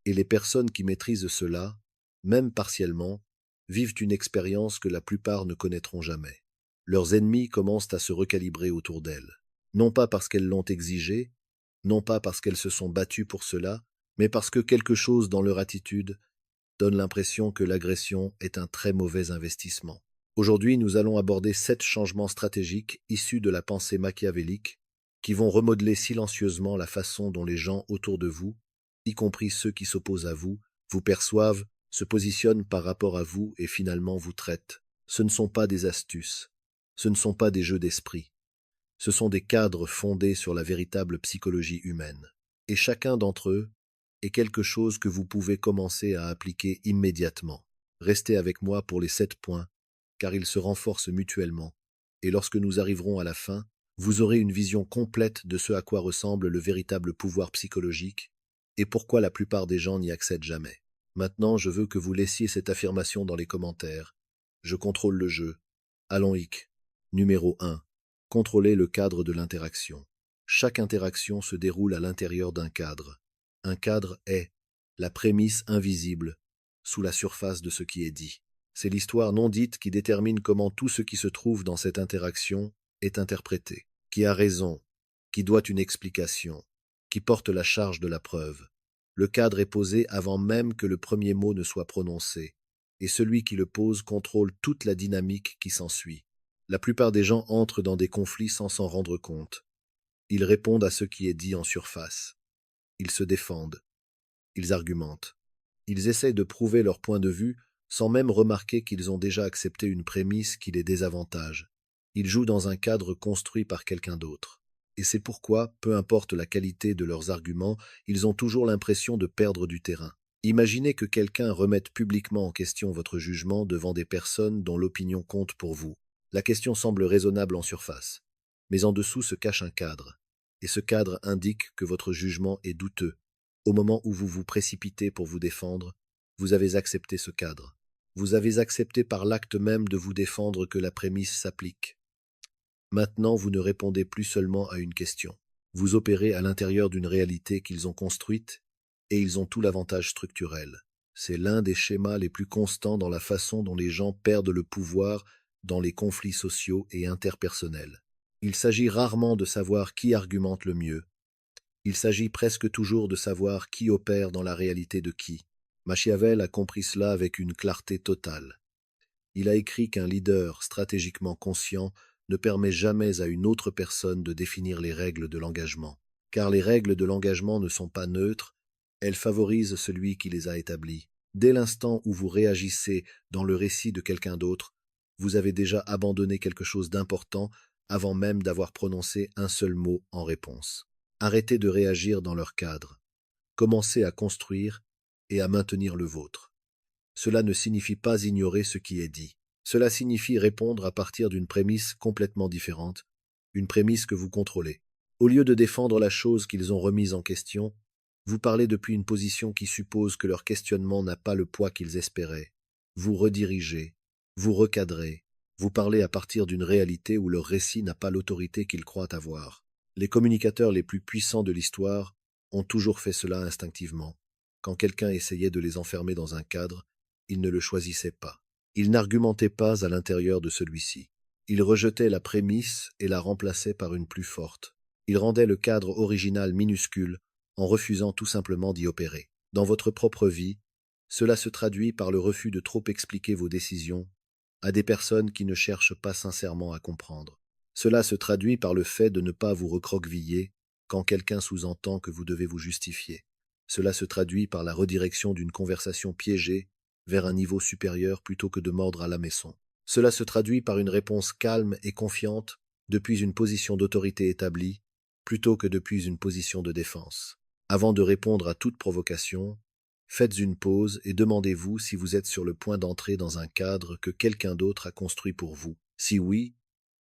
Et les personnes qui maîtrisent cela, même partiellement, vivent une expérience que la plupart ne connaîtront jamais. Leurs ennemis commencent à se recalibrer autour d'elles. Non pas parce qu'elles l'ont exigé, non pas parce qu'elles se sont battues pour cela, mais parce que quelque chose dans leur attitude donne l'impression que l'agression est un très mauvais investissement. Aujourd'hui, nous allons aborder 7 changements stratégiques issus de la pensée machiavélique qui vont remodeler silencieusement la façon dont les gens autour de vous, y compris ceux qui s'opposent à vous, vous perçoivent, se positionnent par rapport à vous et finalement vous traitent. Ce ne sont pas des astuces, ce ne sont pas des jeux d'esprit, ce sont des cadres fondés sur la véritable psychologie humaine. Et chacun d'entre eux est quelque chose que vous pouvez commencer à appliquer immédiatement. Restez avec moi pour les 7 points, car ils se renforcent mutuellement. Et lorsque nous arriverons à la fin, vous aurez une vision complète de ce à quoi ressemble le véritable pouvoir psychologique et pourquoi la plupart des gens n'y accèdent jamais. Maintenant, je veux que vous laissiez cette affirmation dans les commentaires. Je contrôle le jeu. Allons hic. Numéro 1. Contrôler le cadre de l'interaction. Chaque interaction se déroule à l'intérieur d'un cadre. Un cadre est la prémisse invisible sous la surface de ce qui est dit. C'est l'histoire non dite qui détermine comment tout ce qui se trouve dans cette interaction est interprété, qui a raison, qui doit une explication, qui porte la charge de la preuve. Le cadre est posé avant même que le premier mot ne soit prononcé, et celui qui le pose contrôle toute la dynamique qui s'ensuit. La plupart des gens entrent dans des conflits sans s'en rendre compte. Ils répondent à ce qui est dit en surface. Ils se défendent. Ils argumentent. Ils essaient de prouver leur point de vue sans même remarquer qu'ils ont déjà accepté une prémisse qui les désavantage. Ils jouent dans un cadre construit par quelqu'un d'autre. Et c'est pourquoi, peu importe la qualité de leurs arguments, ils ont toujours l'impression de perdre du terrain. Imaginez que quelqu'un remette publiquement en question votre jugement devant des personnes dont l'opinion compte pour vous. La question semble raisonnable en surface, mais en dessous se cache un cadre. Et ce cadre indique que votre jugement est douteux. Au moment où vous vous précipitez pour vous défendre, vous avez accepté ce cadre. Vous avez accepté par l'acte même de vous défendre que la prémisse s'applique. Maintenant, vous ne répondez plus seulement à une question. Vous opérez à l'intérieur d'une réalité qu'ils ont construite et ils ont tout l'avantage structurel. C'est l'un des schémas les plus constants dans la façon dont les gens perdent le pouvoir dans les conflits sociaux et interpersonnels. Il s'agit rarement de savoir qui argumente le mieux. Il s'agit presque toujours de savoir qui opère dans la réalité de qui. Machiavel a compris cela avec une clarté totale. Il a écrit qu'un leader stratégiquement conscient ne permet jamais à une autre personne de définir les règles de l'engagement. Car les règles de l'engagement ne sont pas neutres, elles favorisent celui qui les a établies. Dès l'instant où vous réagissez dans le récit de quelqu'un d'autre, vous avez déjà abandonné quelque chose d'important avant même d'avoir prononcé un seul mot en réponse. Arrêtez de réagir dans leur cadre. Commencez à construire et à maintenir le vôtre. Cela ne signifie pas ignorer ce qui est dit. Cela signifie répondre à partir d'une prémisse complètement différente, une prémisse que vous contrôlez. Au lieu de défendre la chose qu'ils ont remise en question, vous parlez depuis une position qui suppose que leur questionnement n'a pas le poids qu'ils espéraient. Vous redirigez, vous recadrez, vous parlez à partir d'une réalité où leur récit n'a pas l'autorité qu'ils croient avoir. Les communicateurs les plus puissants de l'histoire ont toujours fait cela instinctivement. Quand quelqu'un essayait de les enfermer dans un cadre, ils ne le choisissaient pas. Ils n'argumentaient pas à l'intérieur de celui-ci. Ils rejetaient la prémisse et la remplaçaient par une plus forte. Ils rendaient le cadre original minuscule en refusant tout simplement d'y opérer. Dans votre propre vie, cela se traduit par le refus de trop expliquer vos décisions à des personnes qui ne cherchent pas sincèrement à comprendre. Cela se traduit par le fait de ne pas vous recroqueviller quand quelqu'un sous-entend que vous devez vous justifier. Cela se traduit par la redirection d'une conversation piégée vers un niveau supérieur plutôt que de mordre à l'hameçon. Cela se traduit par une réponse calme et confiante depuis une position d'autorité établie plutôt que depuis une position de défense. Avant de répondre à toute provocation, faites une pause et demandez-vous si vous êtes sur le point d'entrer dans un cadre que quelqu'un d'autre a construit pour vous. Si oui,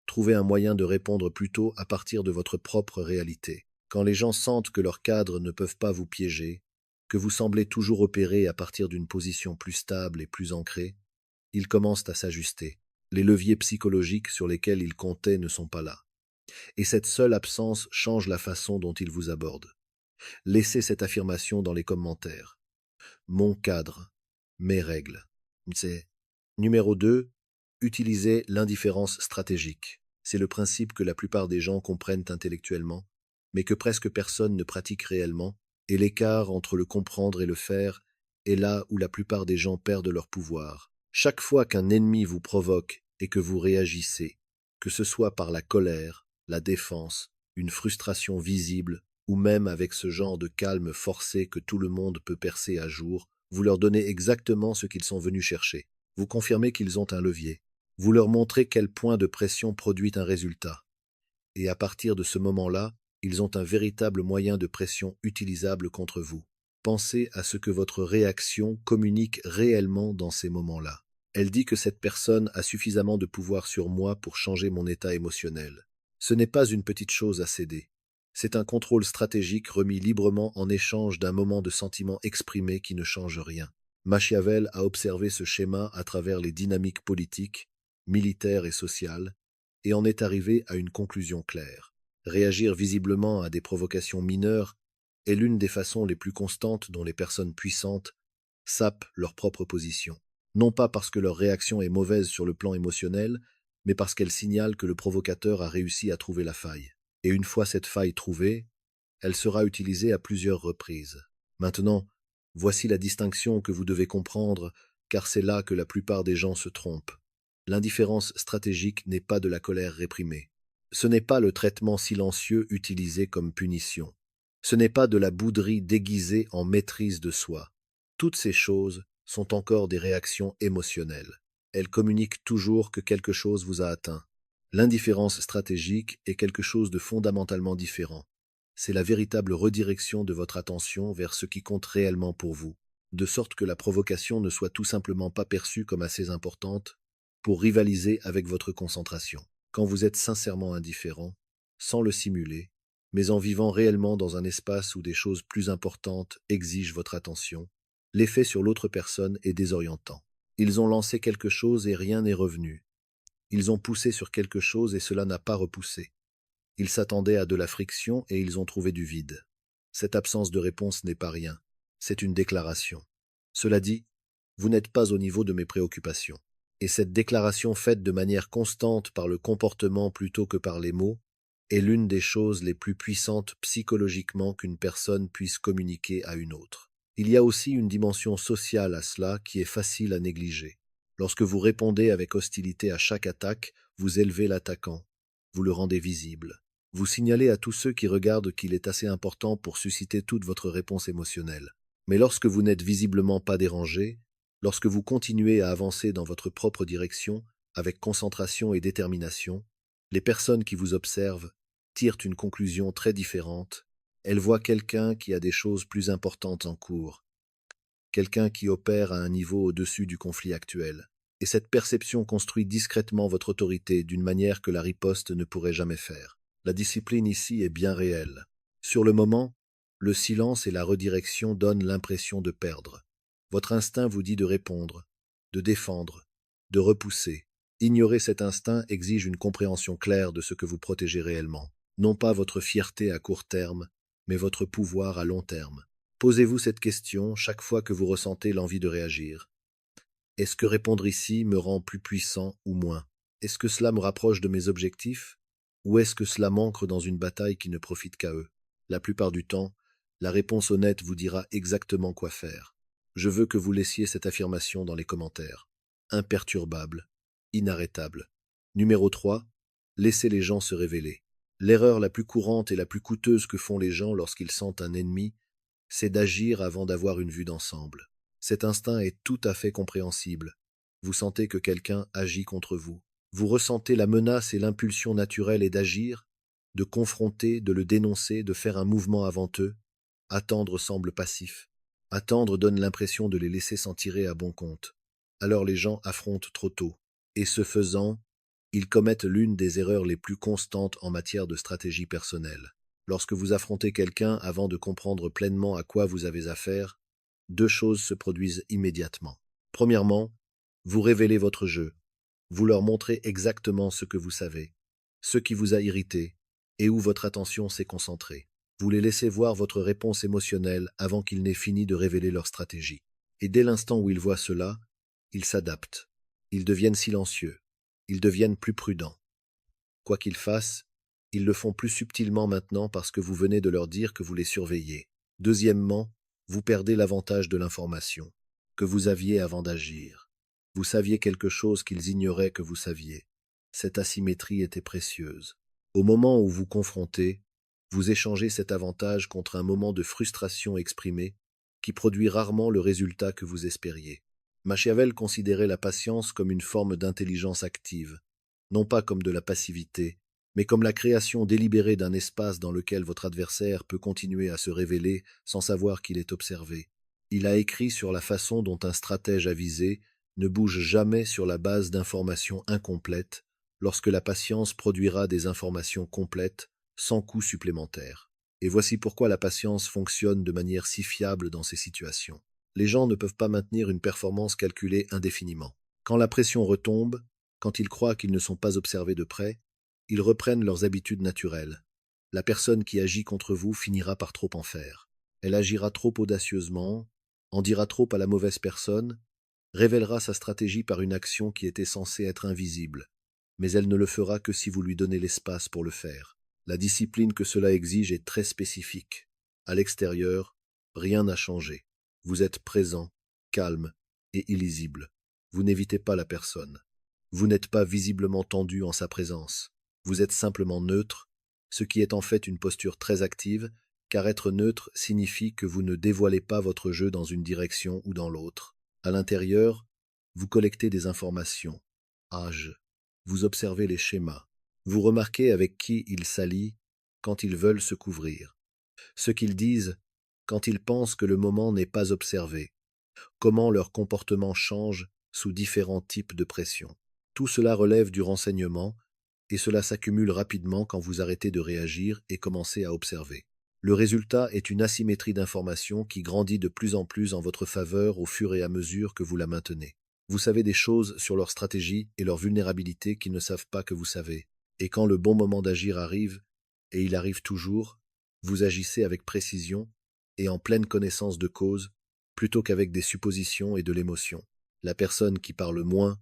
trouvez un moyen de répondre plutôt à partir de votre propre réalité. Quand les gens sentent que leurs cadres ne peuvent pas vous piéger, que vous semblez toujours opérer à partir d'une position plus stable et plus ancrée, ils commencent à s'ajuster. Les leviers psychologiques sur lesquels ils comptaient ne sont pas là. Et cette seule absence change la façon dont ils vous abordent. Laissez cette affirmation dans les commentaires. Mon cadre, mes règles. C'est numéro 2. Utilisez l'indifférence stratégique. C'est le principe que la plupart des gens comprennent intellectuellement, mais que presque personne ne pratique réellement, et l'écart entre le comprendre et le faire est là où la plupart des gens perdent leur pouvoir. Chaque fois qu'un ennemi vous provoque et que vous réagissez, que ce soit par la colère, la défense, une frustration visible, ou même avec ce genre de calme forcé que tout le monde peut percer à jour, vous leur donnez exactement ce qu'ils sont venus chercher. Vous confirmez qu'ils ont un levier. Vous leur montrez quel point de pression produit un résultat. Et à partir de ce moment-là, ils ont un véritable moyen de pression utilisable contre vous. Pensez à ce que votre réaction communique réellement dans ces moments-là. Elle dit que cette personne a suffisamment de pouvoir sur moi pour changer mon état émotionnel. Ce n'est pas une petite chose à céder. C'est un contrôle stratégique remis librement en échange d'un moment de sentiment exprimé qui ne change rien. Machiavel a observé ce schéma à travers les dynamiques politiques, militaires et sociales, et en est arrivé à une conclusion claire. Réagir visiblement à des provocations mineures est l'une des façons les plus constantes dont les personnes puissantes sapent leur propre position. Non pas parce que leur réaction est mauvaise sur le plan émotionnel, mais parce qu'elle signale que le provocateur a réussi à trouver la faille. Et une fois cette faille trouvée, elle sera utilisée à plusieurs reprises. Maintenant, voici la distinction que vous devez comprendre, car c'est là que la plupart des gens se trompent. L'indifférence stratégique n'est pas de la colère réprimée. Ce n'est pas le traitement silencieux utilisé comme punition. Ce n'est pas de la bouderie déguisée en maîtrise de soi. Toutes ces choses sont encore des réactions émotionnelles. Elles communiquent toujours que quelque chose vous a atteint. L'indifférence stratégique est quelque chose de fondamentalement différent. C'est la véritable redirection de votre attention vers ce qui compte réellement pour vous, de sorte que la provocation ne soit tout simplement pas perçue comme assez importante pour rivaliser avec votre concentration. Quand vous êtes sincèrement indifférent, sans le simuler, mais en vivant réellement dans un espace où des choses plus importantes exigent votre attention, l'effet sur l'autre personne est désorientant. Ils ont lancé quelque chose et rien n'est revenu. Ils ont poussé sur quelque chose et cela n'a pas repoussé. Ils s'attendaient à de la friction et ils ont trouvé du vide. Cette absence de réponse n'est pas rien. C'est une déclaration. Cela dit, vous n'êtes pas au niveau de mes préoccupations. Et cette déclaration faite de manière constante par le comportement plutôt que par les mots est l'une des choses les plus puissantes psychologiquement qu'une personne puisse communiquer à une autre. Il y a aussi une dimension sociale à cela qui est facile à négliger. Lorsque vous répondez avec hostilité à chaque attaque, vous élevez l'attaquant, vous le rendez visible. Vous signalez à tous ceux qui regardent qu'il est assez important pour susciter toute votre réponse émotionnelle. Mais lorsque vous n'êtes visiblement pas dérangé, lorsque vous continuez à avancer dans votre propre direction, avec concentration et détermination, les personnes qui vous observent tirent une conclusion très différente. Elles voient quelqu'un qui a des choses plus importantes en cours, quelqu'un qui opère à un niveau au-dessus du conflit actuel. Et cette perception construit discrètement votre autorité d'une manière que la riposte ne pourrait jamais faire. La discipline ici est bien réelle. Sur le moment, le silence et la redirection donnent l'impression de perdre. Votre instinct vous dit de répondre, de défendre, de repousser. Ignorer cet instinct exige une compréhension claire de ce que vous protégez réellement. Non pas votre fierté à court terme, mais votre pouvoir à long terme. Posez-vous cette question chaque fois que vous ressentez l'envie de réagir. Est-ce que répondre ici me rend plus puissant ou moins? Est-ce que cela me rapproche de mes objectifs? Ou est-ce que cela m'ancre dans une bataille qui ne profite qu'à eux? La plupart du temps, la réponse honnête vous dira exactement quoi faire. Je veux que vous laissiez cette affirmation dans les commentaires. Imperturbable, inarrêtable. Numéro 3. Laissez les gens se révéler. L'erreur la plus courante et la plus coûteuse que font les gens lorsqu'ils sentent un ennemi, c'est d'agir avant d'avoir une vue d'ensemble. Cet instinct est tout à fait compréhensible. Vous sentez que quelqu'un agit contre vous. Vous ressentez la menace et l'impulsion naturelle est d'agir, de confronter, de le dénoncer, de faire un mouvement avant eux. Attendre semble passif. Attendre donne l'impression de les laisser s'en tirer à bon compte. Alors les gens affrontent trop tôt. Et ce faisant, ils commettent l'une des erreurs les plus constantes en matière de stratégie personnelle. Lorsque vous affrontez quelqu'un avant de comprendre pleinement à quoi vous avez affaire, deux choses se produisent immédiatement. Premièrement, vous révélez votre jeu. Vous leur montrez exactement ce que vous savez, ce qui vous a irrité et où votre attention s'est concentrée. Vous les laissez voir votre réponse émotionnelle avant qu'ils n'aient fini de révéler leur stratégie. Et dès l'instant où ils voient cela, ils s'adaptent. Ils deviennent silencieux. Ils deviennent plus prudents. Quoi qu'ils fassent, ils le font plus subtilement maintenant parce que vous venez de leur dire que vous les surveillez. Deuxièmement, vous perdez l'avantage de l'information que vous aviez avant d'agir. Vous saviez quelque chose qu'ils ignoraient que vous saviez. Cette asymétrie était précieuse. Au moment où vous confrontez, vous échangez cet avantage contre un moment de frustration exprimée qui produit rarement le résultat que vous espériez. Machiavel considérait la patience comme une forme d'intelligence active, non pas comme de la passivité, mais comme la création délibérée d'un espace dans lequel votre adversaire peut continuer à se révéler sans savoir qu'il est observé. Il a écrit sur la façon dont un stratège avisé ne bouge jamais sur la base d'informations incomplètes, lorsque la patience produira des informations complètes, sans coût supplémentaire. Et voici pourquoi la patience fonctionne de manière si fiable dans ces situations. Les gens ne peuvent pas maintenir une performance calculée indéfiniment. Quand la pression retombe, quand ils croient qu'ils ne sont pas observés de près, ils reprennent leurs habitudes naturelles. La personne qui agit contre vous finira par trop en faire. Elle agira trop audacieusement, en dira trop à la mauvaise personne, révélera sa stratégie par une action qui était censée être invisible, mais elle ne le fera que si vous lui donnez l'espace pour le faire. La discipline que cela exige est très spécifique. À l'extérieur, rien n'a changé. Vous êtes présent, calme et illisible. Vous n'évitez pas la personne. Vous n'êtes pas visiblement tendu en sa présence. Vous êtes simplement neutre, ce qui est en fait une posture très active, car être neutre signifie que vous ne dévoilez pas votre jeu dans une direction ou dans l'autre. À l'intérieur, vous collectez des informations. Âge. Vous observez les schémas. Vous remarquez avec qui ils s'allient quand ils veulent se couvrir. Ce qu'ils disent quand ils pensent que le moment n'est pas observé. Comment leur comportement change sous différents types de pression. Tout cela relève du renseignement, et cela s'accumule rapidement quand vous arrêtez de réagir et commencez à observer. Le résultat est une asymétrie d'information qui grandit de plus en plus en votre faveur au fur et à mesure que vous la maintenez. Vous savez des choses sur leur stratégie et leur vulnérabilité qu'ils ne savent pas que vous savez. Et quand le bon moment d'agir arrive, et il arrive toujours, vous agissez avec précision et en pleine connaissance de cause, plutôt qu'avec des suppositions et de l'émotion. La personne qui parle moins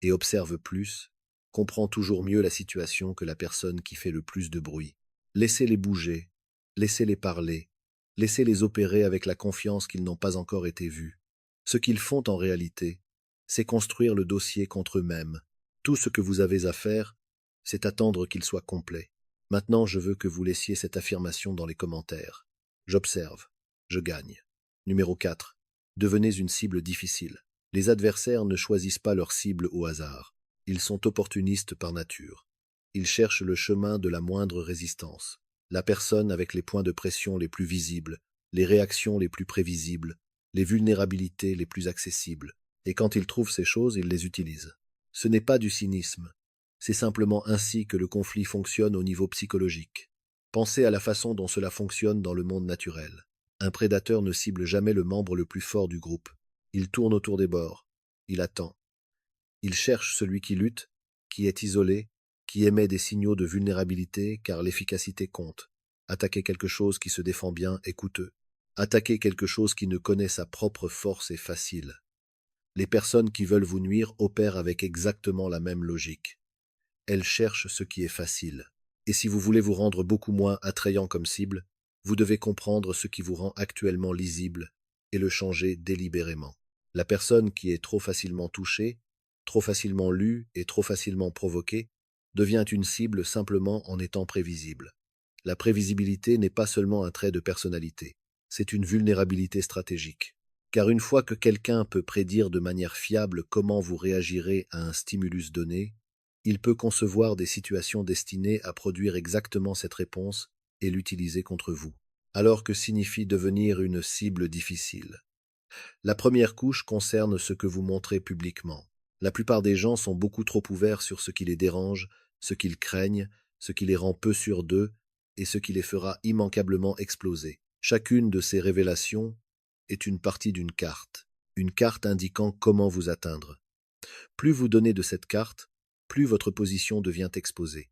et observe plus comprend toujours mieux la situation que la personne qui fait le plus de bruit. Laissez-les bouger, laissez-les parler, laissez-les opérer avec la confiance qu'ils n'ont pas encore été vus. Ce qu'ils font en réalité, c'est construire le dossier contre eux-mêmes. Tout ce que vous avez à faire, c'est attendre qu'il soit complet. Maintenant, je veux que vous laissiez cette affirmation dans les commentaires. J'observe, je gagne. Numéro 4. Devenez une cible difficile. Les adversaires ne choisissent pas leur cible au hasard. Ils sont opportunistes par nature. Ils cherchent le chemin de la moindre résistance. La personne avec les points de pression les plus visibles, les réactions les plus prévisibles, les vulnérabilités les plus accessibles. Et quand ils trouvent ces choses, ils les utilisent. Ce n'est pas du cynisme. C'est simplement ainsi que le conflit fonctionne au niveau psychologique. Pensez à la façon dont cela fonctionne dans le monde naturel. Un prédateur ne cible jamais le membre le plus fort du groupe. Il tourne autour des bords. Il attend. Il cherche celui qui lutte, qui est isolé, qui émet des signaux de vulnérabilité car l'efficacité compte. Attaquer quelque chose qui se défend bien est coûteux. Attaquer quelque chose qui ne connaît sa propre force est facile. Les personnes qui veulent vous nuire opèrent avec exactement la même logique. Elles cherchent ce qui est facile. Et si vous voulez vous rendre beaucoup moins attrayant comme cible, vous devez comprendre ce qui vous rend actuellement lisible et le changer délibérément. La personne qui est trop facilement touchée, trop facilement lue et trop facilement provoquée devient une cible simplement en étant prévisible. La prévisibilité n'est pas seulement un trait de personnalité, c'est une vulnérabilité stratégique. Car une fois que quelqu'un peut prédire de manière fiable comment vous réagirez à un stimulus donné, il peut concevoir des situations destinées à produire exactement cette réponse et l'utiliser contre vous. Alors que signifie devenir une cible difficile? La première couche concerne ce que vous montrez publiquement. La plupart des gens sont beaucoup trop ouverts sur ce qui les dérange, ce qu'ils craignent, ce qui les rend peu sûrs d'eux et ce qui les fera immanquablement exploser. Chacune de ces révélations est une partie d'une carte indiquant comment vous atteindre. Plus vous donnez de cette carte, plus votre position devient exposée.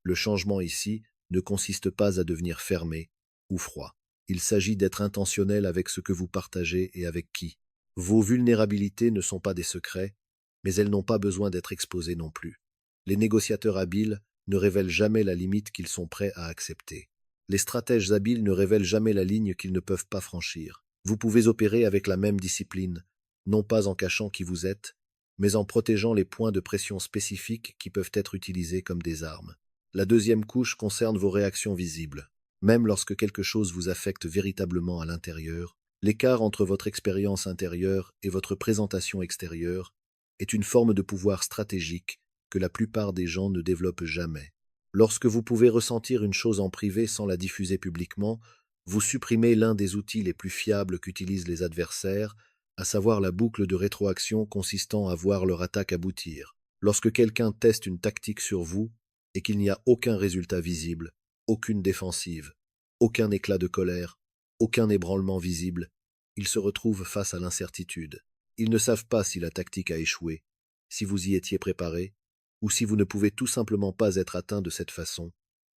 Le changement ici ne consiste pas à devenir fermé, ou froid. Il s'agit d'être intentionnel avec ce que vous partagez et avec qui. Vos vulnérabilités ne sont pas des secrets, mais elles n'ont pas besoin d'être exposées non plus. Les négociateurs habiles ne révèlent jamais la limite qu'ils sont prêts à accepter. Les stratèges habiles ne révèlent jamais la ligne qu'ils ne peuvent pas franchir. Vous pouvez opérer avec la même discipline, non pas en cachant qui vous êtes, mais en protégeant les points de pression spécifiques qui peuvent être utilisés comme des armes. La deuxième couche concerne vos réactions visibles. Même lorsque quelque chose vous affecte véritablement à l'intérieur, l'écart entre votre expérience intérieure et votre présentation extérieure est une forme de pouvoir stratégique que la plupart des gens ne développent jamais. Lorsque vous pouvez ressentir une chose en privé sans la diffuser publiquement, vous supprimez l'un des outils les plus fiables qu'utilisent les adversaires, à savoir la boucle de rétroaction consistant à voir leur attaque aboutir. Lorsque quelqu'un teste une tactique sur vous et qu'il n'y a aucun résultat visible, aucune défensive, aucun éclat de colère, aucun ébranlement visible, ils se retrouvent face à l'incertitude. Ils ne savent pas si la tactique a échoué, si vous y étiez préparé, ou si vous ne pouvez tout simplement pas être atteint de cette façon,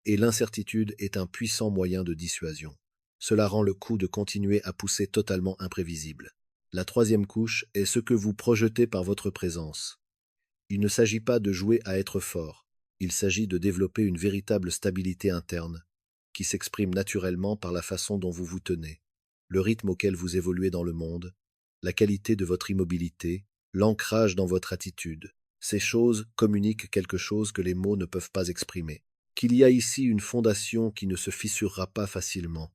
et l'incertitude est un puissant moyen de dissuasion. Cela rend le coup de continuer à pousser totalement imprévisible. La troisième couche est ce que vous projetez par votre présence. Il ne s'agit pas de jouer à être fort, il s'agit de développer une véritable stabilité interne, qui s'exprime naturellement par la façon dont vous vous tenez, le rythme auquel vous évoluez dans le monde, la qualité de votre immobilité, l'ancrage dans votre attitude. Ces choses communiquent quelque chose que les mots ne peuvent pas exprimer. Qu'il y a ici une fondation qui ne se fissurera pas facilement.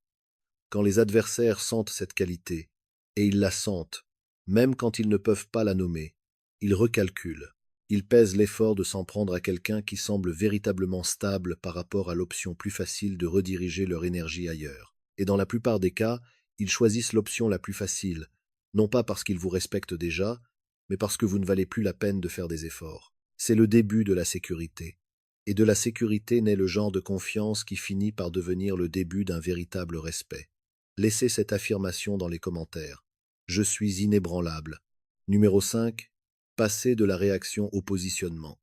Quand les adversaires sentent cette qualité, et ils la sentent, même quand ils ne peuvent pas la nommer, ils recalculent. Ils pèsent l'effort de s'en prendre à quelqu'un qui semble véritablement stable par rapport à l'option plus facile de rediriger leur énergie ailleurs. Et dans la plupart des cas, ils choisissent l'option la plus facile, non pas parce qu'ils vous respectent déjà, mais parce que vous ne valez plus la peine de faire des efforts. C'est le début de la sécurité. Et de la sécurité naît le genre de confiance qui finit par devenir le début d'un véritable respect. Laissez cette affirmation dans les commentaires. Je suis inébranlable. Numéro 5. Passer de la réaction au positionnement.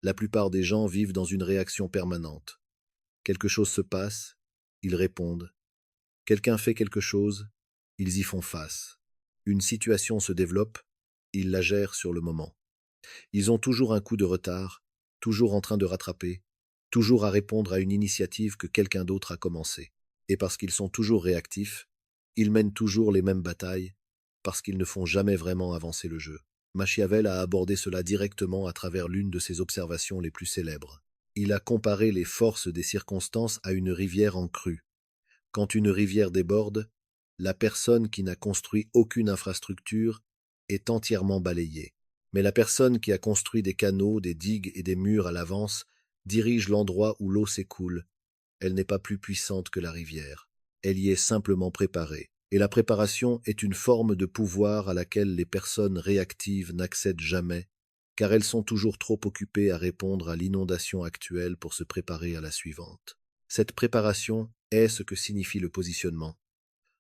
La plupart des gens vivent dans une réaction permanente. Quelque chose se passe, ils répondent. Quelqu'un fait quelque chose, ils y font face. Une situation se développe, ils la gèrent sur le moment. Ils ont toujours un coup de retard, toujours en train de rattraper, toujours à répondre à une initiative que quelqu'un d'autre a commencée. Et parce qu'ils sont toujours réactifs, ils mènent toujours les mêmes batailles, parce qu'ils ne font jamais vraiment avancer le jeu. Machiavel a abordé cela directement à travers l'une de ses observations les plus célèbres. Il a comparé les forces des circonstances à une rivière en crue. Quand une rivière déborde, la personne qui n'a construit aucune infrastructure est entièrement balayée. Mais la personne qui a construit des canaux, des digues et des murs à l'avance dirige l'endroit où l'eau s'écoule. Elle n'est pas plus puissante que la rivière. Elle y est simplement préparée. Et la préparation est une forme de pouvoir à laquelle les personnes réactives n'accèdent jamais, car elles sont toujours trop occupées à répondre à l'inondation actuelle pour se préparer à la suivante. Cette préparation est ce que signifie le positionnement.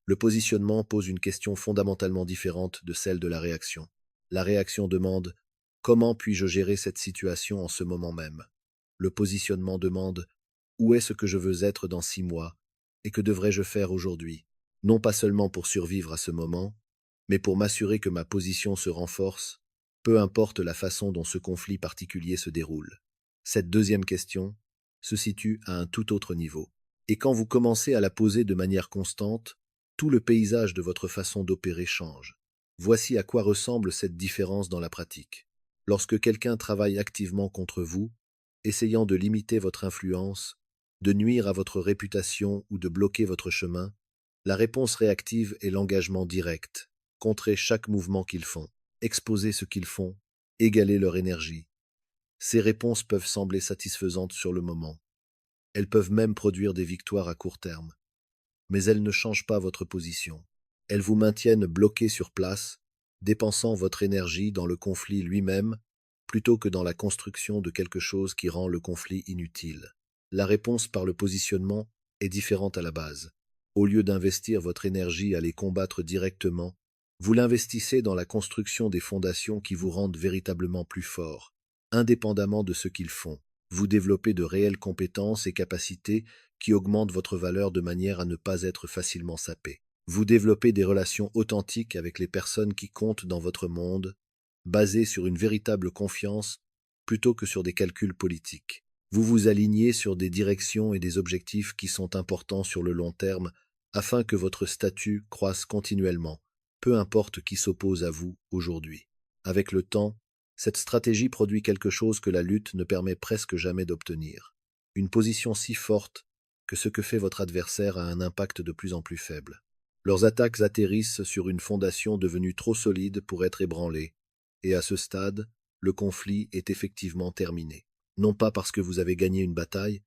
Le positionnement pose une question fondamentalement différente de celle de la réaction. La réaction demande « Comment puis-je gérer cette situation en ce moment même ?» Le positionnement demande « Où est-ce que je veux être dans 6 mois et que devrais-je faire aujourd'hui ?» Non pas seulement pour survivre à ce moment, mais pour m'assurer que ma position se renforce, peu importe la façon dont ce conflit particulier se déroule. Cette deuxième question se situe à un tout autre niveau. Et quand vous commencez à la poser de manière constante, tout le paysage de votre façon d'opérer change. Voici à quoi ressemble cette différence dans la pratique. Lorsque quelqu'un travaille activement contre vous, essayant de limiter votre influence, de nuire à votre réputation ou de bloquer votre chemin, la réponse réactive est l'engagement direct, contrer chaque mouvement qu'ils font, exposer ce qu'ils font, égaler leur énergie. Ces réponses peuvent sembler satisfaisantes sur le moment. Elles peuvent même produire des victoires à court terme. Mais elles ne changent pas votre position. Elles vous maintiennent bloqué sur place, dépensant votre énergie dans le conflit lui-même, plutôt que dans la construction de quelque chose qui rend le conflit inutile. La réponse par le positionnement est différente à la base. Au lieu d'investir votre énergie à les combattre directement, vous l'investissez dans la construction des fondations qui vous rendent véritablement plus fort. Indépendamment de ce qu'ils font, vous développez de réelles compétences et capacités qui augmente votre valeur de manière à ne pas être facilement sapé. Vous développez des relations authentiques avec les personnes qui comptent dans votre monde, basées sur une véritable confiance plutôt que sur des calculs politiques. Vous vous alignez sur des directions et des objectifs qui sont importants sur le long terme afin que votre statut croisse continuellement, peu importe qui s'oppose à vous aujourd'hui. Avec le temps, cette stratégie produit quelque chose que la lutte ne permet presque jamais d'obtenir. Une position si forte que ce que fait votre adversaire a un impact de plus en plus faible. Leurs attaques atterrissent sur une fondation devenue trop solide pour être ébranlée, et à ce stade, le conflit est effectivement terminé. Non pas parce que vous avez gagné une bataille,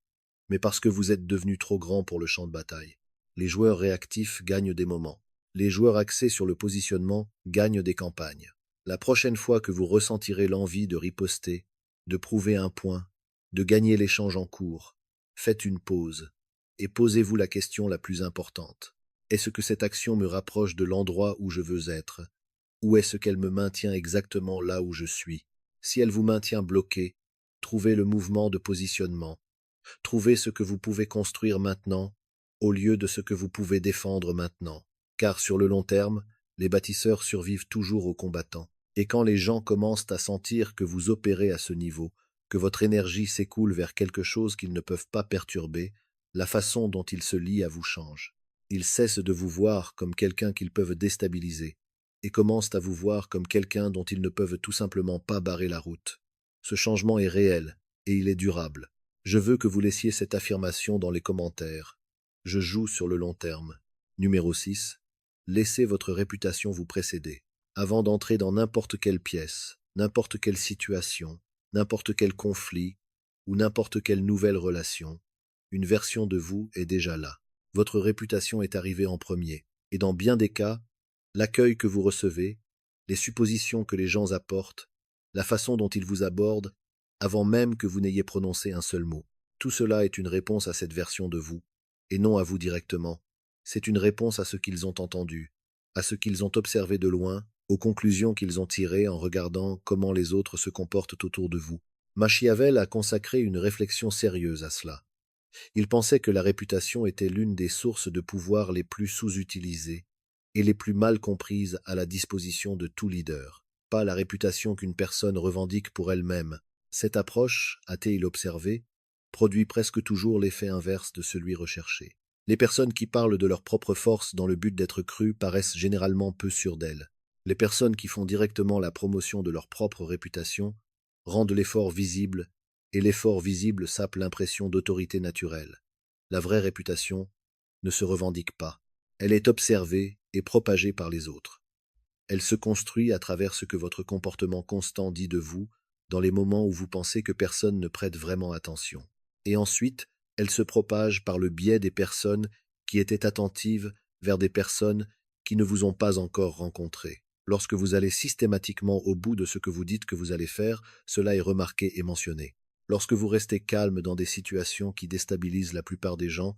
mais parce que vous êtes devenu trop grand pour le champ de bataille. Les joueurs réactifs gagnent des moments. Les joueurs axés sur le positionnement gagnent des campagnes. La prochaine fois que vous ressentirez l'envie de riposter, de prouver un point, de gagner l'échange en cours, faites une pause et posez-vous la question la plus importante. Est-ce que cette action me rapproche de l'endroit où je veux être, ou est-ce qu'elle me maintient exactement là où je suis? Si elle vous maintient bloqué, trouvez le mouvement de positionnement. Trouvez ce que vous pouvez construire maintenant, au lieu de ce que vous pouvez défendre maintenant. Car sur le long terme, les bâtisseurs survivent toujours aux combattants. Et quand les gens commencent à sentir que vous opérez à ce niveau, que votre énergie s'écoule vers quelque chose qu'ils ne peuvent pas perturber, la façon dont ils se lient à vous change. Ils cessent de vous voir comme quelqu'un qu'ils peuvent déstabiliser, et commencent à vous voir comme quelqu'un dont ils ne peuvent tout simplement pas barrer la route. Ce changement est réel, et il est durable. Je veux que vous laissiez cette affirmation dans les commentaires. Je joue sur le long terme. Numéro 6. Laissez votre réputation vous précéder. Avant d'entrer dans n'importe quelle pièce, n'importe quelle situation, n'importe quel conflit ou n'importe quelle nouvelle relation, une version de vous est déjà là. Votre réputation est arrivée en premier. Et dans bien des cas, l'accueil que vous recevez, les suppositions que les gens apportent, la façon dont ils vous abordent, avant même que vous n'ayez prononcé un seul mot. Tout cela est une réponse à cette version de vous, et non à vous directement. C'est une réponse à ce qu'ils ont entendu, à ce qu'ils ont observé de loin, aux conclusions qu'ils ont tirées en regardant comment les autres se comportent autour de vous. Machiavel a consacré une réflexion sérieuse à cela. Il pensait que la réputation était l'une des sources de pouvoir les plus sous-utilisées et les plus mal comprises à la disposition de tout leader. Pas la réputation qu'une personne revendique pour elle-même. Cette approche, a-t-il observé, produit presque toujours l'effet inverse de celui recherché. Les personnes qui parlent de leur propre force dans le but d'être crues paraissent généralement peu sûres d'elles. Les personnes qui font directement la promotion de leur propre réputation rendent l'effort visible, et l'effort visible sape l'impression d'autorité naturelle. La vraie réputation ne se revendique pas. Elle est observée et propagée par les autres. Elle se construit à travers ce que votre comportement constant dit de vous dans les moments où vous pensez que personne ne prête vraiment attention. Et ensuite, elle se propage par le biais des personnes qui étaient attentives vers des personnes qui ne vous ont pas encore rencontré. Lorsque vous allez systématiquement au bout de ce que vous dites que vous allez faire, cela est remarqué et mentionné. Lorsque vous restez calme dans des situations qui déstabilisent la plupart des gens,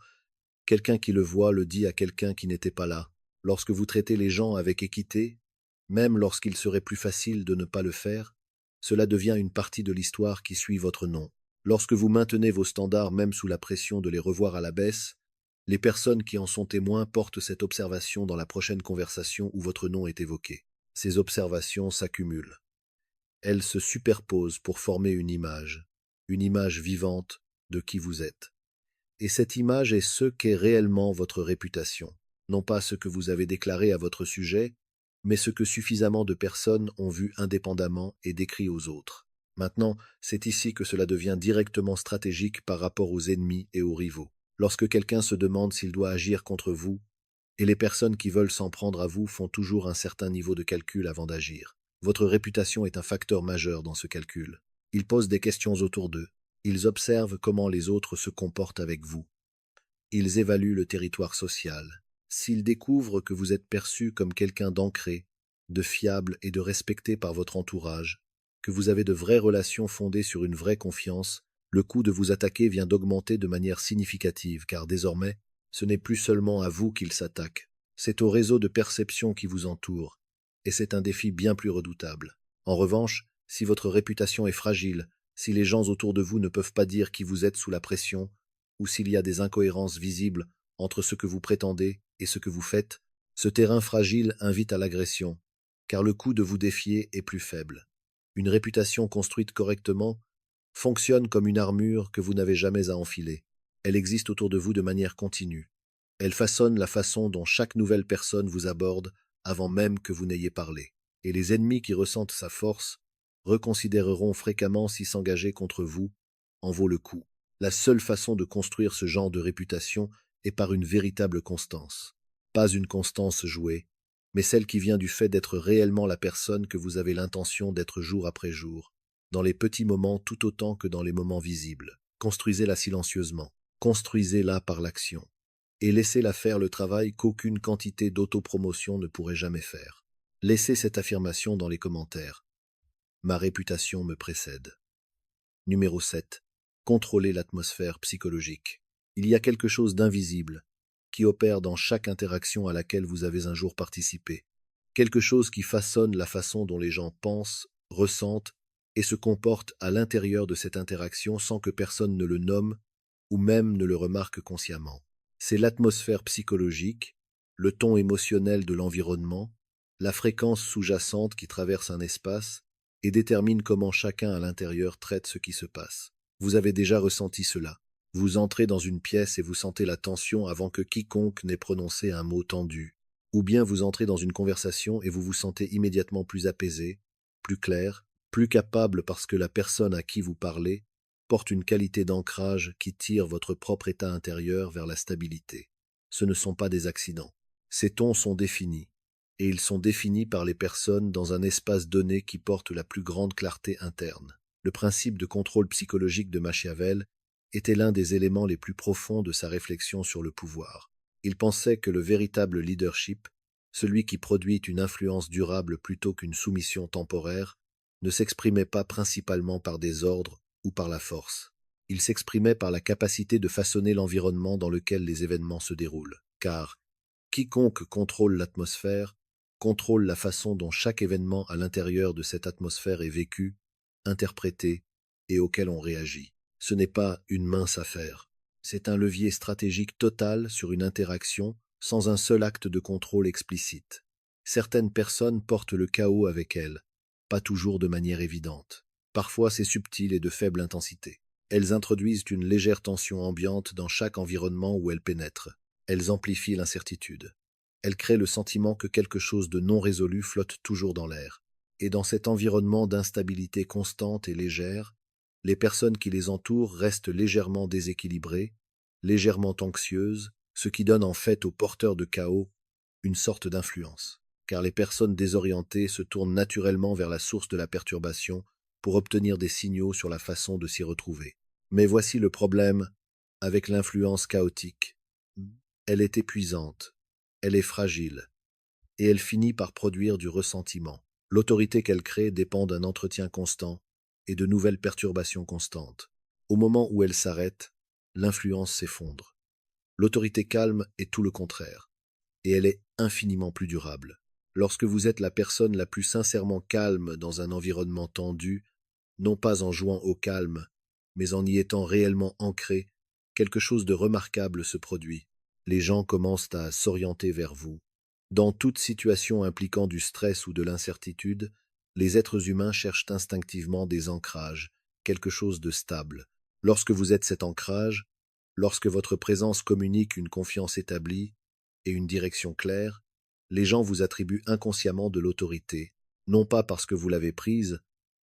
quelqu'un qui le voit le dit à quelqu'un qui n'était pas là. Lorsque vous traitez les gens avec équité, même lorsqu'il serait plus facile de ne pas le faire, cela devient une partie de l'histoire qui suit votre nom. Lorsque vous maintenez vos standards même sous la pression de les revoir à la baisse, les personnes qui en sont témoins portent cette observation dans la prochaine conversation où votre nom est évoqué. Ces observations s'accumulent. Elles se superposent pour former une image vivante de qui vous êtes. Et cette image est ce qu'est réellement votre réputation, non pas ce que vous avez déclaré à votre sujet, mais ce que suffisamment de personnes ont vu indépendamment et décrit aux autres. Maintenant, c'est ici que cela devient directement stratégique par rapport aux ennemis et aux rivaux. Lorsque quelqu'un se demande s'il doit agir contre vous, et les personnes qui veulent s'en prendre à vous font toujours un certain niveau de calcul avant d'agir. Votre réputation est un facteur majeur dans ce calcul. Ils posent des questions autour d'eux. Ils observent comment les autres se comportent avec vous. Ils évaluent le territoire social. S'ils découvrent que vous êtes perçu comme quelqu'un d'ancré, de fiable et de respecté par votre entourage, que vous avez de vraies relations fondées sur une vraie confiance, le coût de vous attaquer vient d'augmenter de manière significative, car désormais, ce n'est plus seulement à vous qu'ils s'attaquent, c'est au réseau de perception qui vous entoure, et c'est un défi bien plus redoutable. En revanche, si votre réputation est fragile, si les gens autour de vous ne peuvent pas dire qui vous êtes sous la pression, ou s'il y a des incohérences visibles entre ce que vous prétendez et ce que vous faites, ce terrain fragile invite à l'agression, car le coût de vous défier est plus faible. Une réputation construite correctement fonctionne comme une armure que vous n'avez jamais à enfiler. Elle existe autour de vous de manière continue. Elle façonne la façon dont chaque nouvelle personne vous aborde avant même que vous n'ayez parlé. Et les ennemis qui ressentent sa force reconsidéreront fréquemment si s'engager contre vous en vaut le coup. La seule façon de construire ce genre de réputation est par une véritable constance. Pas une constance jouée, mais celle qui vient du fait d'être réellement la personne que vous avez l'intention d'être jour après jour, dans les petits moments tout autant que dans les moments visibles. Construisez-la silencieusement, construisez-la par l'action, et laissez-la faire le travail qu'aucune quantité d'autopromotion ne pourrait jamais faire. Laissez cette affirmation dans les commentaires. Ma réputation me précède. Numéro 7. Contrôler l'atmosphère psychologique. Il y a quelque chose d'invisible qui opère dans chaque interaction à laquelle vous avez un jour participé. Quelque chose qui façonne la façon dont les gens pensent, ressentent et se comportent à l'intérieur de cette interaction sans que personne ne le nomme ou même ne le remarque consciemment. C'est l'atmosphère psychologique, le ton émotionnel de l'environnement, la fréquence sous-jacente qui traverse un espace et détermine comment chacun à l'intérieur traite ce qui se passe. Vous avez déjà ressenti cela. Vous entrez dans une pièce et vous sentez la tension avant que quiconque n'ait prononcé un mot tendu. Ou bien vous entrez dans une conversation et vous vous sentez immédiatement plus apaisé, plus clair, plus capable parce que la personne à qui vous parlez porte une qualité d'ancrage qui tire votre propre état intérieur vers la stabilité. Ce ne sont pas des accidents. Ces tons sont définis, et ils sont définis par les personnes dans un espace donné qui porte la plus grande clarté interne. Le principe de contrôle psychologique de Machiavel était l'un des éléments les plus profonds de sa réflexion sur le pouvoir. Il pensait que le véritable leadership, celui qui produit une influence durable plutôt qu'une soumission temporaire, ne s'exprimait pas principalement par des ordres ou par la force. Il s'exprimait par la capacité de façonner l'environnement dans lequel les événements se déroulent. Car quiconque contrôle l'atmosphère contrôle la façon dont chaque événement à l'intérieur de cette atmosphère est vécu, interprété et auquel on réagit. Ce n'est pas une mince affaire. C'est un levier stratégique total sur une interaction sans un seul acte de contrôle explicite. Certaines personnes portent le chaos avec elles, pas toujours de manière évidente. Parfois c'est subtil et de faible intensité. Elles introduisent une légère tension ambiante dans chaque environnement où elles pénètrent. Elles amplifient l'incertitude. Elles créent le sentiment que quelque chose de non résolu flotte toujours dans l'air. Et dans cet environnement d'instabilité constante et légère, les personnes qui les entourent restent légèrement déséquilibrées, légèrement anxieuses, ce qui donne en fait aux porteurs de chaos une sorte d'influence. Car les personnes désorientées se tournent naturellement vers la source de la perturbation pour obtenir des signaux sur la façon de s'y retrouver. Mais voici le problème avec l'influence chaotique. Elle est épuisante, elle est fragile, et elle finit par produire du ressentiment. L'autorité qu'elle crée dépend d'un entretien constant et de nouvelles perturbations constantes. Au moment où elle s'arrête, l'influence s'effondre. L'autorité calme est tout le contraire, et elle est infiniment plus durable. Lorsque vous êtes la personne la plus sincèrement calme dans un environnement tendu, non pas en jouant au calme, mais en y étant réellement ancré, quelque chose de remarquable se produit. Les gens commencent à s'orienter vers vous. Dans toute situation impliquant du stress ou de l'incertitude, les êtres humains cherchent instinctivement des ancrages, quelque chose de stable. Lorsque vous êtes cet ancrage, lorsque votre présence communique une confiance établie et une direction claire, les gens vous attribuent inconsciemment de l'autorité, non pas parce que vous l'avez prise,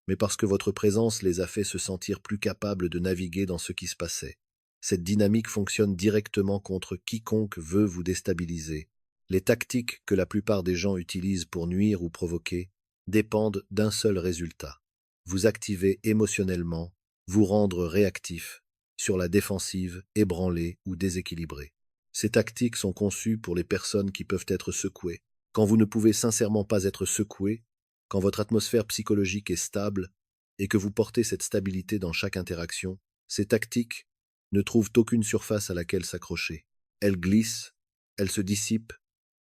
mais parce que votre présence les a fait se sentir plus capables de naviguer dans ce qui se passait. Cette dynamique fonctionne directement contre quiconque veut vous déstabiliser. Les tactiques que la plupart des gens utilisent pour nuire ou provoquer dépendent d'un seul résultat: vous activer émotionnellement, vous rendre réactif, sur la défensive, ébranlé ou déséquilibré. Ces tactiques sont conçues pour les personnes qui peuvent être secouées. Quand vous ne pouvez sincèrement pas être secoué, quand votre atmosphère psychologique est stable et que vous portez cette stabilité dans chaque interaction, ces tactiques ne trouvent aucune surface à laquelle s'accrocher. Elles glissent, elles se dissipent,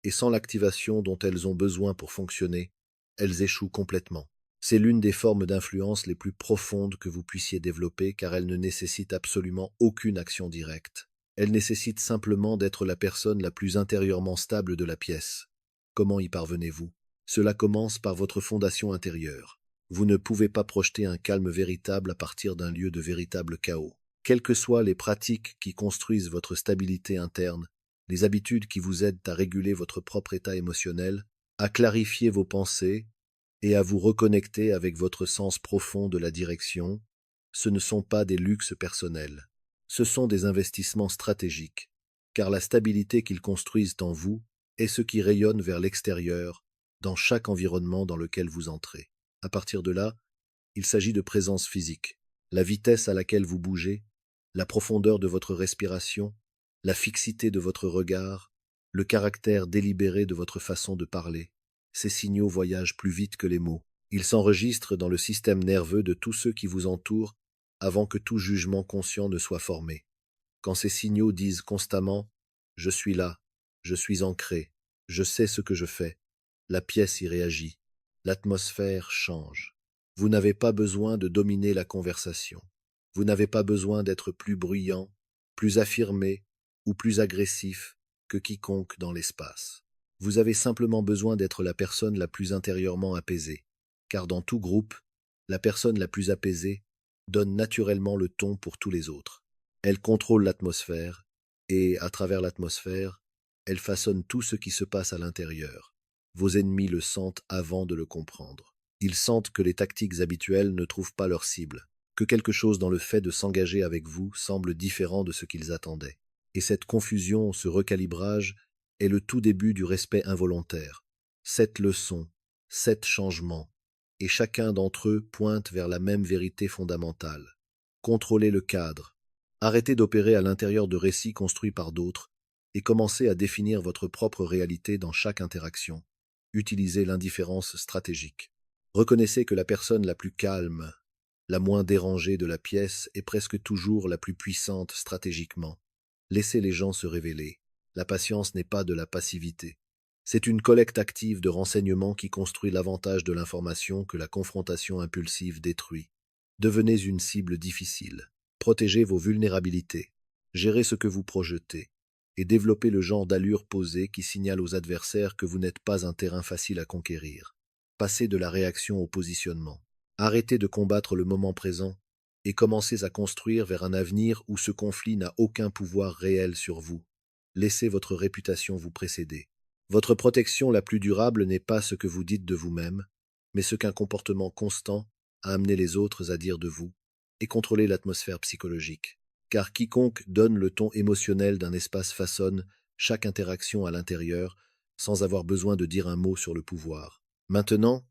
et sans l'activation dont elles ont besoin pour fonctionner, elles échouent complètement. C'est l'une des formes d'influence les plus profondes que vous puissiez développer car elle ne nécessite absolument aucune action directe. Elle nécessite simplement d'être la personne la plus intérieurement stable de la pièce. Comment y parvenez-vous? Cela commence par votre fondation intérieure. Vous ne pouvez pas projeter un calme véritable à partir d'un lieu de véritable chaos. Quelles que soient les pratiques qui construisent votre stabilité interne, les habitudes qui vous aident à réguler votre propre état émotionnel, à clarifier vos pensées et à vous reconnecter avec votre sens profond de la direction, ce ne sont pas des luxes personnels. Ce sont des investissements stratégiques, car la stabilité qu'ils construisent en vous est ce qui rayonne vers l'extérieur, dans chaque environnement dans lequel vous entrez. À partir de là, il s'agit de présence physique, la vitesse à laquelle vous bougez, la profondeur de votre respiration, la fixité de votre regard, le caractère délibéré de votre façon de parler. Ces signaux voyagent plus vite que les mots. Ils s'enregistrent dans le système nerveux de tous ceux qui vous entourent avant que tout jugement conscient ne soit formé. Quand ces signaux disent constamment « Je suis là, je suis ancré, je sais ce que je fais », la pièce y réagit, l'atmosphère change. Vous n'avez pas besoin de dominer la conversation. Vous n'avez pas besoin d'être plus bruyant, plus affirmé ou plus agressif que quiconque dans l'espace. Vous avez simplement besoin d'être la personne la plus intérieurement apaisée, car dans tout groupe, la personne la plus apaisée donne naturellement le ton pour tous les autres. Elle contrôle l'atmosphère, et, à travers l'atmosphère, elle façonne tout ce qui se passe à l'intérieur. Vos ennemis le sentent avant de le comprendre. Ils sentent que les tactiques habituelles ne trouvent pas leur cible, que quelque chose dans le fait de s'engager avec vous semble différent de ce qu'ils attendaient. Et cette confusion, ce recalibrage, est le tout début du respect involontaire. 7 leçons, 7 changements, et chacun d'entre eux pointe vers la même vérité fondamentale. Contrôlez le cadre. Arrêtez d'opérer à l'intérieur de récits construits par d'autres et commencez à définir votre propre réalité dans chaque interaction. Utilisez l'indifférence stratégique. Reconnaissez que la personne la plus calme, la moins dérangée de la pièce est presque toujours la plus puissante stratégiquement. Laissez les gens se révéler. La patience n'est pas de la passivité. C'est une collecte active de renseignements qui construit l'avantage de l'information que la confrontation impulsive détruit. Devenez une cible difficile. Protégez vos vulnérabilités. Gérez ce que vous projetez. Et développez le genre d'allure posée qui signale aux adversaires que vous n'êtes pas un terrain facile à conquérir. Passez de la réaction au positionnement. Arrêtez de combattre le moment présent et commencez à construire vers un avenir où ce conflit n'a aucun pouvoir réel sur vous. Laissez votre réputation vous précéder. Votre protection la plus durable n'est pas ce que vous dites de vous-même, mais ce qu'un comportement constant a amené les autres à dire de vous, et contrôler l'atmosphère psychologique. Car quiconque donne le ton émotionnel d'un espace façonne chaque interaction à l'intérieur, sans avoir besoin de dire un mot sur le pouvoir. Maintenant,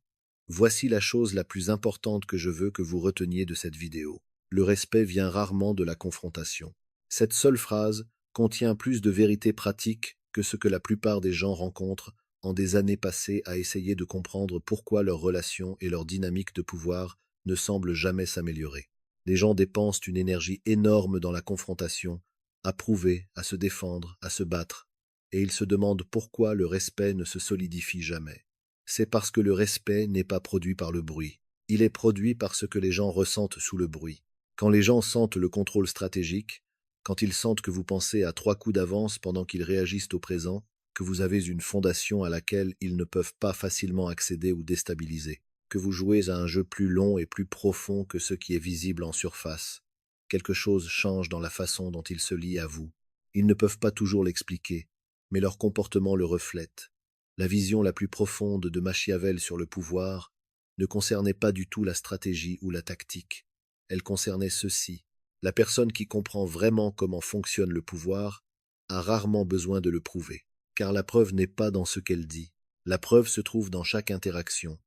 voici la chose la plus importante que je veux que vous reteniez de cette vidéo. Le respect vient rarement de la confrontation. Cette seule phrase contient plus de vérité pratique que ce que la plupart des gens rencontrent en des années passées à essayer de comprendre pourquoi leurs relations et leur dynamique de pouvoir ne semblent jamais s'améliorer. Les gens dépensent une énergie énorme dans la confrontation, à prouver, à se défendre, à se battre, et ils se demandent pourquoi le respect ne se solidifie jamais. C'est parce que le respect n'est pas produit par le bruit. Il est produit par ce que les gens ressentent sous le bruit. Quand les gens sentent le contrôle stratégique, quand ils sentent que vous pensez à 3 coups d'avance pendant qu'ils réagissent au présent, que vous avez une fondation à laquelle ils ne peuvent pas facilement accéder ou déstabiliser, que vous jouez à un jeu plus long et plus profond que ce qui est visible en surface. Quelque chose change dans la façon dont ils se lient à vous. Ils ne peuvent pas toujours l'expliquer, mais leur comportement le reflète. La vision la plus profonde de Machiavel sur le pouvoir ne concernait pas du tout la stratégie ou la tactique. Elle concernait ceci. La personne qui comprend vraiment comment fonctionne le pouvoir a rarement besoin de le prouver, car la preuve n'est pas dans ce qu'elle dit. La preuve se trouve dans chaque interaction,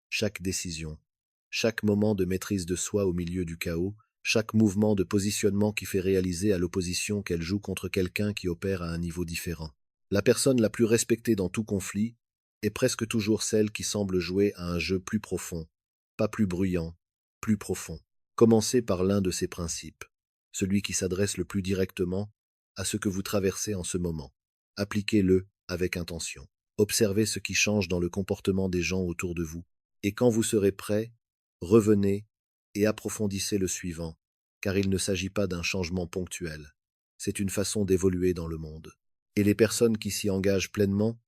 chaque décision, chaque moment de maîtrise de soi au milieu du chaos, chaque mouvement de positionnement qui fait réaliser à l'opposition qu'elle joue contre quelqu'un qui opère à un niveau différent. La personne la plus respectée dans tout conflit est presque toujours celle qui semble jouer à un jeu plus profond, pas plus bruyant, plus profond. Commencez par l'un de ces principes, celui qui s'adresse le plus directement à ce que vous traversez en ce moment. Appliquez-le avec intention. Observez ce qui change dans le comportement des gens autour de vous. Et quand vous serez prêt, revenez et approfondissez le suivant, car il ne s'agit pas d'un changement ponctuel. C'est une façon d'évoluer dans le monde. Et les personnes qui s'y engagent pleinement,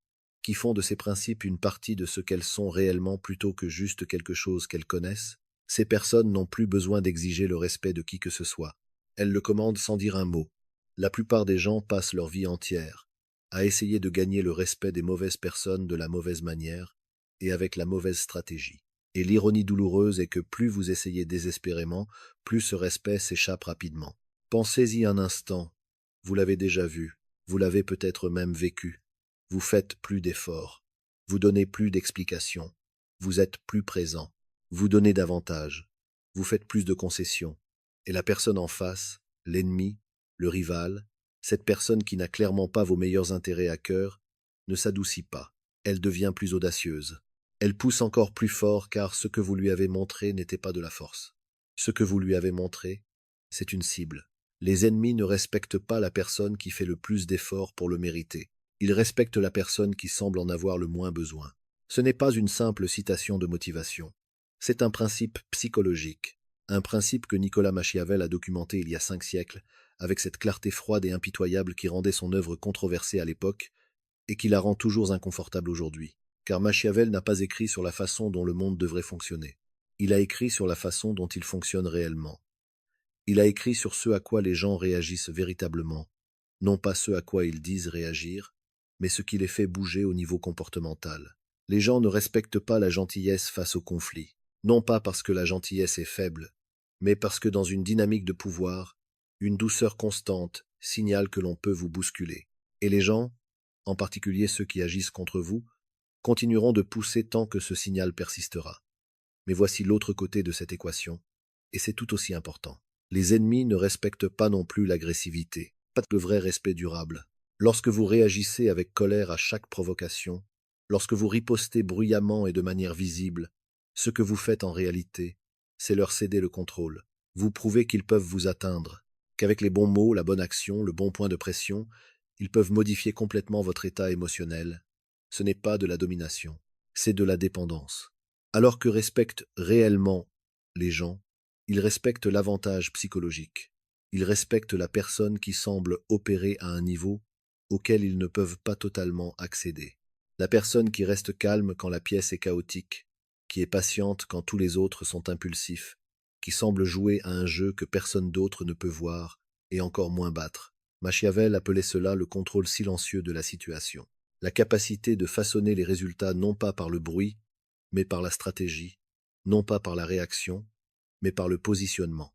qui font de ces principes une partie de ce qu'elles sont réellement plutôt que juste quelque chose qu'elles connaissent, ces personnes n'ont plus besoin d'exiger le respect de qui que ce soit. Elles le commandent sans dire un mot. La plupart des gens passent leur vie entière à essayer de gagner le respect des mauvaises personnes de la mauvaise manière et avec la mauvaise stratégie. Et l'ironie douloureuse est que plus vous essayez désespérément, plus ce respect s'échappe rapidement. Pensez-y un instant. Vous l'avez déjà vu, vous l'avez peut-être même vécu. Vous faites plus d'efforts, vous donnez plus d'explications, vous êtes plus présent, vous donnez davantage, vous faites plus de concessions. Et la personne en face, l'ennemi, le rival, cette personne qui n'a clairement pas vos meilleurs intérêts à cœur, ne s'adoucit pas. Elle devient plus audacieuse. Elle pousse encore plus fort car ce que vous lui avez montré n'était pas de la force. Ce que vous lui avez montré, c'est une cible. Les ennemis ne respectent pas la personne qui fait le plus d'efforts pour le mériter. Ils respectent la personne qui semble en avoir le moins besoin. Ce n'est pas une simple citation de motivation. C'est un principe psychologique. Un principe que Nicolas Machiavel a documenté il y a 5 siècles, avec cette clarté froide et impitoyable qui rendait son œuvre controversée à l'époque et qui la rend toujours inconfortable aujourd'hui. Car Machiavel n'a pas écrit sur la façon dont le monde devrait fonctionner. Il a écrit sur la façon dont il fonctionne réellement. Il a écrit sur ce à quoi les gens réagissent véritablement, non pas ce à quoi ils disent réagir, mais ce qui les fait bouger au niveau comportemental. Les gens ne respectent pas la gentillesse face au conflit, non pas parce que la gentillesse est faible, mais parce que dans une dynamique de pouvoir, une douceur constante signale que l'on peut vous bousculer. Et les gens, en particulier ceux qui agissent contre vous, continueront de pousser tant que ce signal persistera. Mais voici l'autre côté de cette équation, et c'est tout aussi important. Les ennemis ne respectent pas non plus l'agressivité, pas de vrai respect durable. Lorsque vous réagissez avec colère à chaque provocation, lorsque vous ripostez bruyamment et de manière visible, ce que vous faites en réalité, c'est leur céder le contrôle. Vous prouvez qu'ils peuvent vous atteindre, qu'avec les bons mots, la bonne action, le bon point de pression, ils peuvent modifier complètement votre état émotionnel. Ce n'est pas de la domination, c'est de la dépendance. Alors que respectent réellement les gens, ils respectent l'avantage psychologique. Ils respectent la personne qui semble opérer à un niveau auquel ils ne peuvent pas totalement accéder. La personne qui reste calme quand la pièce est chaotique, qui est patiente quand tous les autres sont impulsifs, qui semble jouer à un jeu que personne d'autre ne peut voir et encore moins battre. Machiavel appelait cela le contrôle silencieux de la situation. La capacité de façonner les résultats non pas par le bruit, mais par la stratégie, non pas par la réaction, mais par le positionnement.